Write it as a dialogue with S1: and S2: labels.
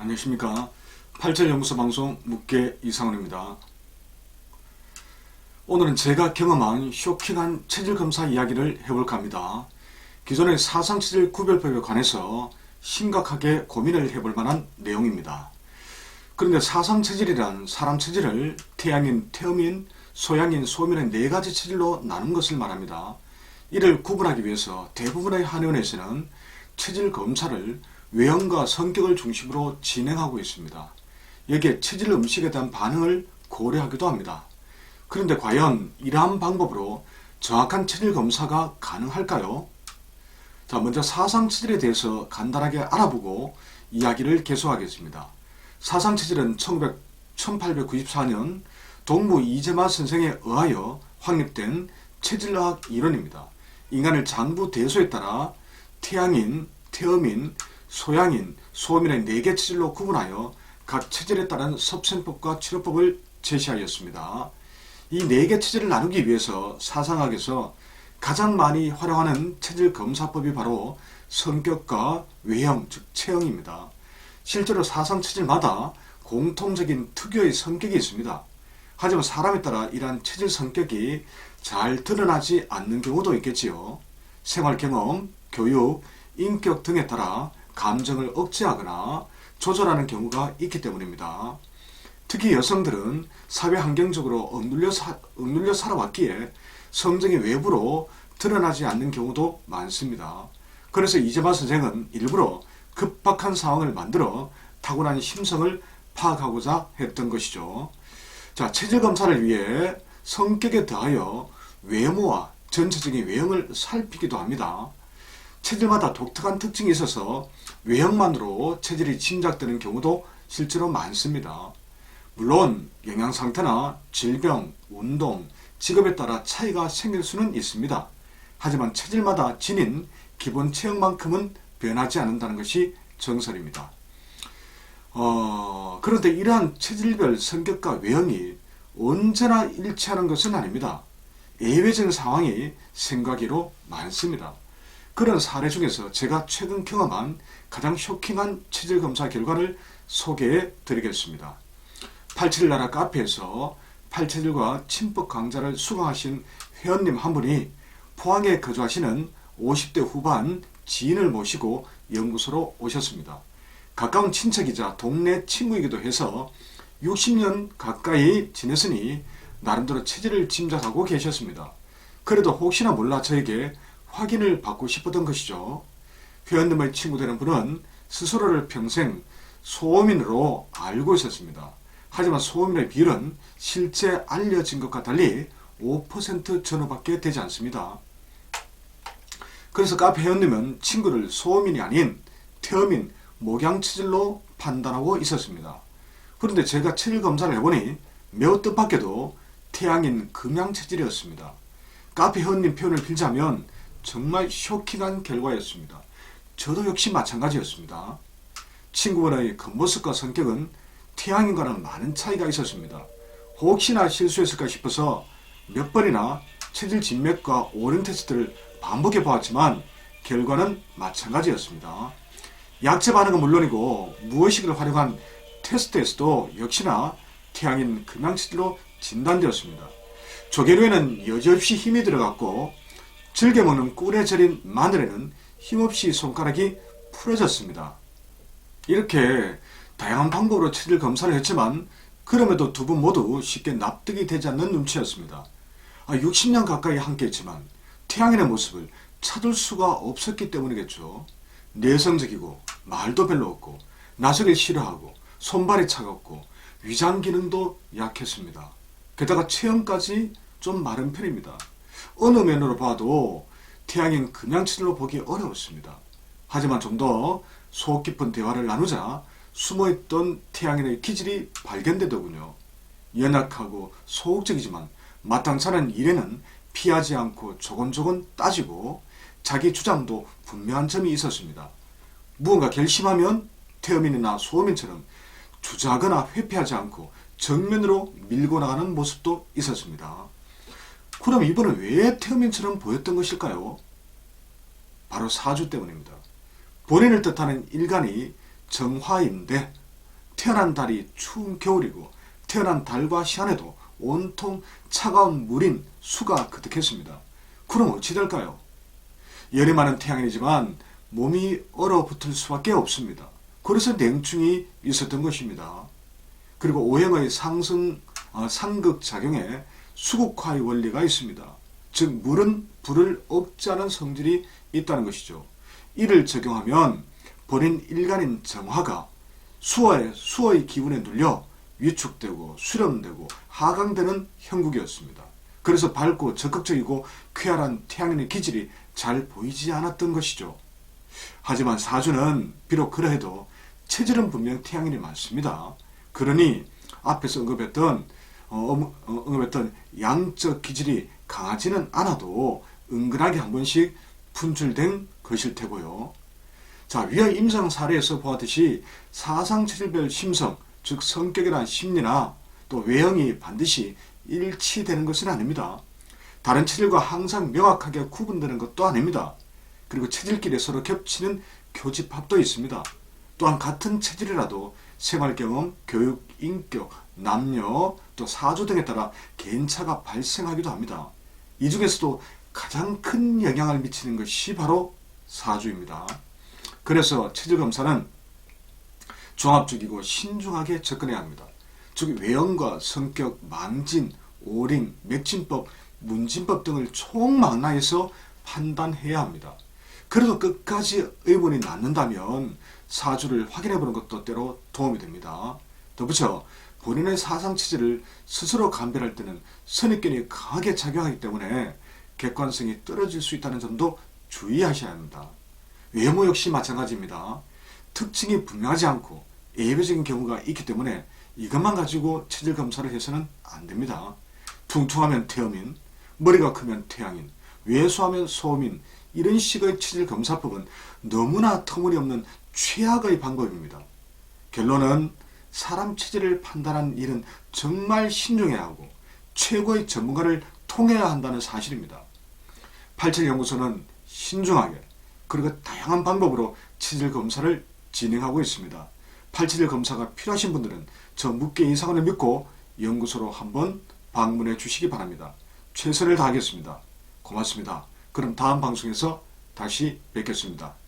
S1: 안녕하십니까. 87연구소 방송 묵계 이상훈입니다. 오늘은 제가 경험한 쇼킹한 체질검사 이야기를 해볼까 합니다. 기존의 사상체질 구별법에 관해서 심각하게 고민을 해볼 만한 내용입니다. 그런데 사상체질이란 사람 체질을 태양인, 태음인, 소양인, 소음인의 네 가지 체질로 나눈 것을 말합니다. 이를 구분하기 위해서 대부분의 한의원에서는 체질 검사를 외형과 성격을 중심으로 진행하고 있습니다. 여기에 체질 음식에 대한 반응을 고려하기도 합니다. 그런데 과연 이러한 방법으로 정확한 체질 검사가 가능할까요? 자, 먼저 사상체질에 대해서 간단하게 알아보고 이야기를 계속하겠습니다. 사상체질은 1894년 동무 이재만 선생에 의하여 확립된 체질의학 이론입니다. 인간을 장부 대소에 따라 태양인, 태음인, 소양인, 소음인의 4개 체질로 구분하여 각 체질에 따른 섭생법과 치료법을 제시하였습니다. 이 4개 체질을 나누기 위해서 사상학에서 가장 많이 활용하는 체질 검사법이 바로 성격과 외형, 즉 체형입니다. 실제로 사상 체질마다 공통적인 특유의 성격이 있습니다. 하지만 사람에 따라 이러한 체질 성격이 잘 드러나지 않는 경우도 있겠지요. 생활 경험, 교육, 인격 등에 따라 감정을 억제하거나 조절하는 경우가 있기 때문입니다. 특히 여성들은 사회 환경적으로 억눌려 살아왔기에 성정이 외부로 드러나지 않는 경우도 많습니다. 그래서 이재만 선생은 일부러 급박한 상황을 만들어 타고난 심성을 파악하고자 했던 것이죠. 자, 체질 검사를 위해 성격에 더하여 외모와 전체적인 외형을 살피기도 합니다. 체질마다 독특한 특징이 있어서 외형만으로 체질이 짐작되는 경우도 실제로 많습니다. 물론 영양상태나 질병, 운동, 직업에 따라 차이가 생길 수는 있습니다. 하지만 체질마다 지닌 기본 체형만큼은 변하지 않는다는 것이 정설입니다. 그런데 이러한 체질별 성격과 외형이 언제나 일치하는 것은 아닙니다. 예외적인 상황이 생각외로 많습니다. 그런 사례 중에서 제가 최근 경험한 가장 쇼킹한 체질 검사 결과를 소개해 드리겠습니다. 87나라 카페에서 8체질과 침법 강좌를 수강하신 회원님 한 분이 포항에 거주하시는 50대 후반 지인을 모시고 연구소로 오셨습니다. 가까운 친척이자 동네 친구이기도 해서 60년 가까이 지냈으니 나름대로 체질을 짐작하고 계셨습니다. 그래도 혹시나 몰라 저에게 확인을 받고 싶었던 것이죠. 회원님의 친구 되는 분은 스스로를 평생 소음인으로 알고 있었습니다. 하지만 소음인의 비율은 실제 알려진 것과 달리 5% 전후밖에 되지 않습니다. 그래서 카페 회원님은 친구를 소음인이 아닌 태음인, 목양체질로 판단하고 있었습니다. 그런데 제가 체질 검사를 해보니 매우 뜻밖에도 태양인 금양체질이었습니다. 카페 회원님 표현을 빌자면 정말 쇼킹한 결과였습니다. 저도 역시 마찬가지였습니다. 친구분의 겉모습과 성격은 태양인과는 많은 차이가 있었습니다. 혹시나 실수했을까 싶어서 몇 번이나 체질 진맥과 오링 테스트를 반복해 보았지만 결과는 마찬가지였습니다. 약제 반응은 물론이고 무의식을 활용한 테스트에서도 역시나 태양인 금양체질로 진단되었습니다. 조개류에는 여지없이 힘이 들어갔고 즐겨 먹는 꿀에 절인 마늘에는 힘없이 손가락이 풀어졌습니다. 이렇게 다양한 방법으로 체질 검사를 했지만 그럼에도 두 분 모두 쉽게 납득이 되지 않는 눈치였습니다. 60년 가까이 함께했지만 태양인의 모습을 찾을 수가 없었기 때문이겠죠. 내성적이고 말도 별로 없고 나서길 싫어하고 손발이 차갑고 위장 기능도 약했습니다. 게다가 체형까지 좀 마른 편입니다. 어느 면으로 봐도 태양인 금양체질로 보기 어려웠습니다. 하지만 좀 더 속 깊은 대화를 나누자 숨어있던 태양인의 기질이 발견되더군요. 연약하고 소극적이지만 마땅치 않은 일에는 피하지 않고 조곤조곤 따지고 자기 주장도 분명한 점이 있었습니다. 무언가 결심하면 태음인이나 소음인처럼 주저하거나 회피하지 않고 정면으로 밀고 나가는 모습도 있었습니다. 그럼 이분은 왜 태음인처럼 보였던 것일까요? 바로 사주 때문입니다. 본인을 뜻하는 일간이 정화인데 태어난 달이 추운 겨울이고 태어난 달과 시안에도 온통 차가운 물인 수가 그득했습니다. 그럼 어찌 될까요? 열이 많은 태양이지만 몸이 얼어붙을 수밖에 없습니다. 그래서 냉충이 있었던 것입니다. 그리고 오행의 상극작용에 수국화의 원리가 있습니다. 즉 물은 불을 억제하는 성질이 있다는 것이죠. 이를 적용하면 본인 일간인 정화가 수의 기운에 눌려 위축되고 수렴되고 하강되는 형국이었습니다. 그래서 밝고 적극적이고 쾌활한 태양인의 기질이 잘 보이지 않았던 것이죠. 하지만 사주는 비록 그러해도 체질은 분명 태양인이 많습니다. 그러니 앞에서 언급했던 양적 기질이 강하지는 않아도 은근하게 한 번씩 분출된 것일 테고요. 자, 위의 임상 사례에서 보았듯이 사상체질별 심성, 즉 성격이란 심리나 또 외형이 반드시 일치되는 것은 아닙니다. 다른 체질과 항상 명확하게 구분되는 것도 아닙니다. 그리고 체질끼리 서로 겹치는 교집합도 있습니다. 또한 같은 체질이라도 생활경험, 교육, 인격, 남녀, 또 사주 등에 따라 개인차가 발생하기도 합니다. 이 중에서도 가장 큰 영향을 미치는 것이 바로 사주입니다. 그래서 체질검사는 종합적이고 신중하게 접근해야 합니다. 즉 외형과 성격, 망진, 오링, 맥진법, 문진법 등을 총망라해서 판단해야 합니다. 그래도 끝까지 의문이 남는다면 사주를 확인해보는 것도 때로 도움이 됩니다. 덧붙여 본인의 사상체질을 스스로 감별할 때는 선입견이 강하게 작용하기 때문에 객관성이 떨어질 수 있다는 점도 주의하셔야 합니다. 외모 역시 마찬가지입니다. 특징이 분명하지 않고 예외적인 경우가 있기 때문에 이것만 가지고 체질 검사를 해서는 안 됩니다. 퉁퉁하면 태음인, 머리가 크면 태양인, 왜소하면 소음인, 이런 식의 체질 검사법은 너무나 터무니없는 최악의 방법입니다. 결론은 사람 체질을 판단하는 일은 정말 신중해야 하고 최고의 전문가를 통해야 한다는 사실입니다. 87연구소는 신중하게 그리고 다양한 방법으로 체질 검사를 진행하고 있습니다. 87 검사가 필요하신 분들은 저 묻게 이상을 믿고 연구소로 한번 방문해 주시기 바랍니다. 최선을 다하겠습니다. 고맙습니다. 그럼 다음 방송에서 다시 뵙겠습니다.